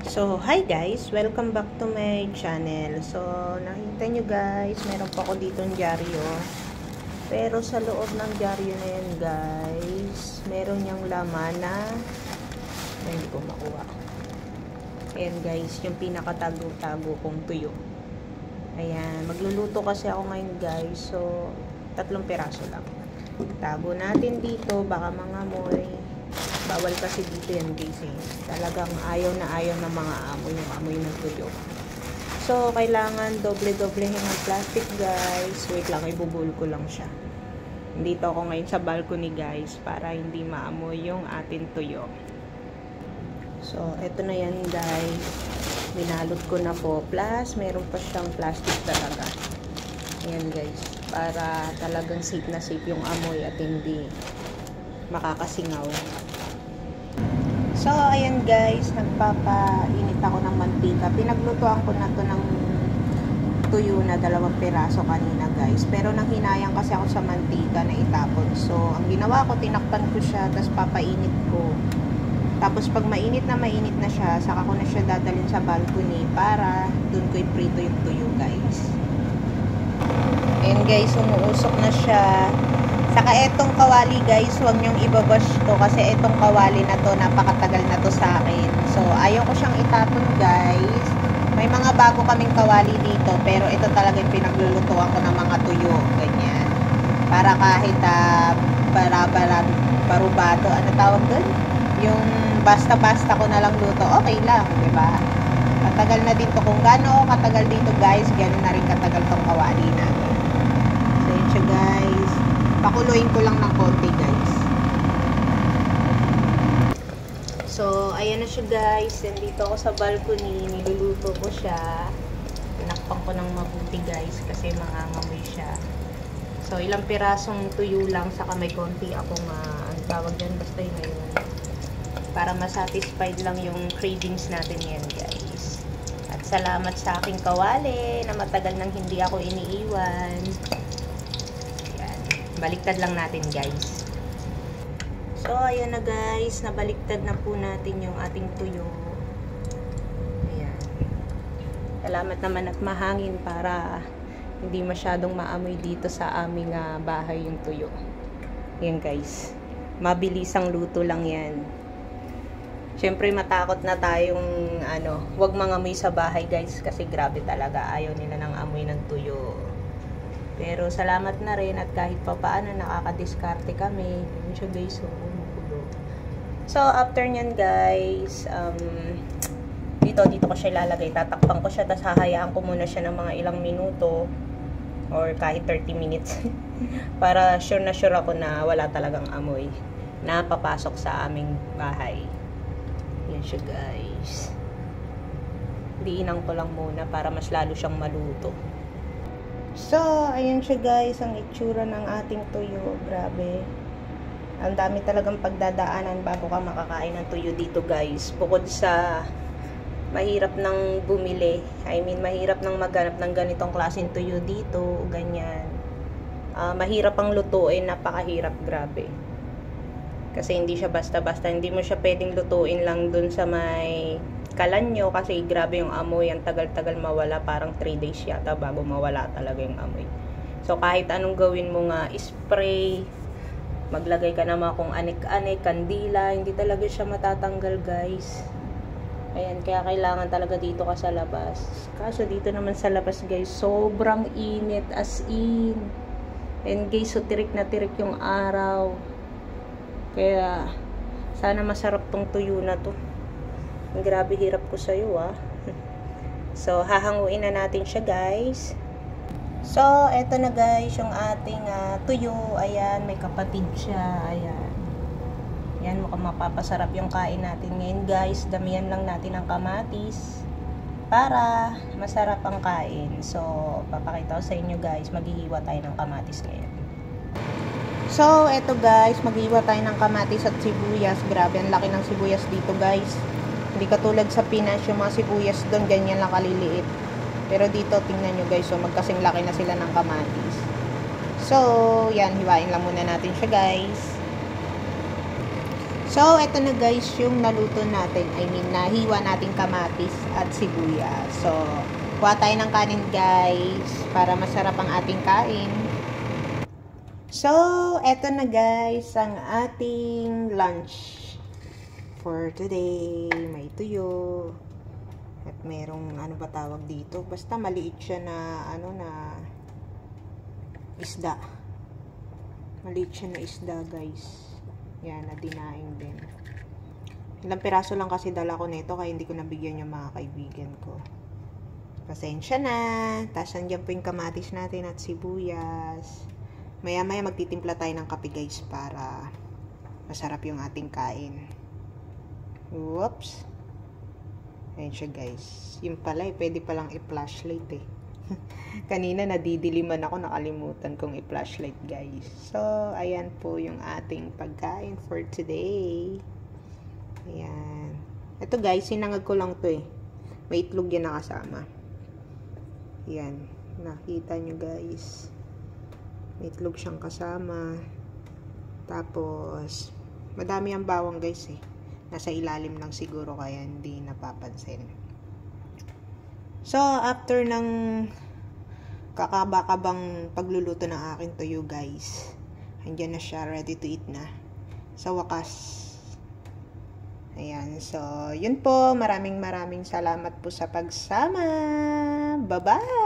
So, hi guys! Welcome back to my channel. So, nakita nyo guys, meron pa ako ditong dyaryo. Pero sa loob ng dyaryo na yan guys, meron niyang laman na hindi ko makuha. Ayan guys, yung pinakatago-tago kong tuyo. Ayan, magluluto kasi ako ngayon guys. So, 3 piraso lang. Tago natin dito, baka mangamoy. Bawal kasi dito yan guys eh. Talagang ayaw na ayaw ng mga amoy, yung amoy ng tuyo. So, kailangan doble-doblehin ang plastic guys. Wait lang, ibubul ko lang siya. Dito ako ngayon sa balcony guys para hindi maamoy yung ating tuyo. So, eto na yan guys. Binalot ko na po. Plus, meron pa siyang plastic talaga. Ayan guys. Para talagang safe na safe yung amoy at hindi makakasingaw. So, ayan guys, nagpapainit ako ng mantika. Pinaglutuan ko na to ng tuyo na 2 piraso kanina guys. Pero nang hinayang kasi ako sa mantika na itapon. So, ang ginawa ko, tinakpan ko siya, tapos papainit ko. Tapos pag mainit na siya, saka ko na siya dadalhin sa balcony para dun ko iprito yung tuyo guys. Ayan guys, umuusok na siya. Saka etong kawali guys, huwag nyong ibabash to kasi etong kawali na to, napakatagal na to sa akin. So, ayaw ko siyang itapon guys. May mga bago kaming kawali dito, pero ito talaga yung pinaglulutuan ko ng mga tuyo. Ganyan. Para kahit barubado, ano tawag dun? Yung basta-basta ko na lang luto, okay lang, diba? Katagal na din to. Kung gaano katagal dito guys, gano'n na rin katagal tong kawali namin. So, yun siya guys. Pakuluin ko lang ng konti guys. So, ayan na siya guys. Nandito ako sa balcony. Niluluto ko siya. Tinakpan ko ng mabuti guys kasi mangangamoy siya. So, ilang pirasong tuyo lang saka may konti akong ang tawag dyan basta yun ngayon. Para masatisfied lang yung cravings natin yan guys. At salamat sa aking kawali na matagal nang hindi ako iniiwan. Baliktad lang natin guys. So, ayan na guys. Nabaliktad na po natin yung ating tuyo. Ayan. Salamat naman at mahangin para hindi masyadong maamoy dito sa aming bahay yung tuyo. Ayan guys. Mabilisang luto lang yan. Siyempre matakot na tayong wag mangamoy sa bahay guys kasi grabe talaga. Ayaw nila ng amoy ng tuyo. Pero salamat na rin at kahit pa paano nakakadiskarte kami. Yun siya guys. So after nyan guys, dito ko siya ilalagay. Tatakpan ko siya, tapos hahayaan ko muna siya ng mga ilang minuto or kahit 30 minutes. Para sure na sure ako na wala talagang amoy na papasok sa aming bahay. Yan siya guys. Diinan ko lang muna para mas lalo siyang maluto. So, ayan siya guys, ang itsura ng ating tuyo. Grabe. Ang dami talagang pagdadaanan bago ka makakain ng tuyo dito guys. Bukod sa mahirap nang bumili. I mean, mahirap nang maghanap ng ganitong klaseng tuyo dito. Ganyan. Mahirap ang lutuin. Napakahirap. Grabe. Kasi hindi siya basta-basta. Hindi mo siya pwedeng lutuin lang dun sa may kalanyo kasi grabe yung amoy, ang tagal-tagal mawala, parang 3 days yata bago mawala talaga yung amoy. So kahit anong gawin mo nga, spray, maglagay ka naman kung anik-anik, kandila, hindi talaga siya matatanggal guys. Ayan, kaya kailangan talaga dito ka sa labas. Kaso dito naman sa labas guys, sobrang init as in. And guys, so tirik na tirik yung araw. Kaya sana masarap tong tuyo na to. Grabe hirap ko sa'yo So, hahanguin na natin siya guys. So, eto na guys yung ating tuyo. Ayan, may kapatid siya. Ayan. Yan, mukhang mapapasarap yung kain natin ngayon guys. Damihan lang natin ang kamatis para masarap ang kain. So, papakita ko sa inyo guys. Maghihiwa tayo ng kamatis ngayon. So, eto guys. Maghihiwa tayo ng kamatis at sibuyas. Grabe, ang laki ng sibuyas dito guys. Hindi katulad sa Pinas, yung mga sibuyas doon, ganyan lang kaliliit. Pero dito, tingnan nyo guys, so magkasing laki na sila ng kamatis. So, yan, hiwain lang muna natin siya guys. So, eto na guys yung naluto natin. Nahiwa natin kamatis at sibuyas. So, kuha tayo ng kanin guys para masarap ang ating kain. So, eto na guys ang ating lunch for today. May tuyo. At merong ano ba tawag dito? Basta maliit siya na isda. Maliit siya na isda guys. Yan, nadinaing din. Ilang piraso lang kasi dala ko nito kaya hindi ko nabigyan yung mga kaibigan ko. Pasensya na. Tapos andyan po yung kamatis natin at sibuyas. Maya-maya magtitimpla tayo ng kape guys para masarap yung ating kain. Whoops. Ayan siya guys. Yung pala pwede palang i-flashlight eh. Kanina nadidiliman ako, nakalimutan kong i-flashlight guys. So, ayan po yung ating pagkain for today. Ayan. Ito guys, sinangag ko lang to eh. May itlog yan nakasama. Ayan. Nakita nyo guys. May itlog siyang kasama. Tapos, madami ang bawang guys eh. Nasa ilalim lang siguro kaya hindi napapansin. So, after ng kakabakabang pagluluto ng aking tuyo guys, andyan na siya, ready to eat na. Sa wakas. Ayan. So, yun po. Maraming salamat po sa pagsama. Bye-bye!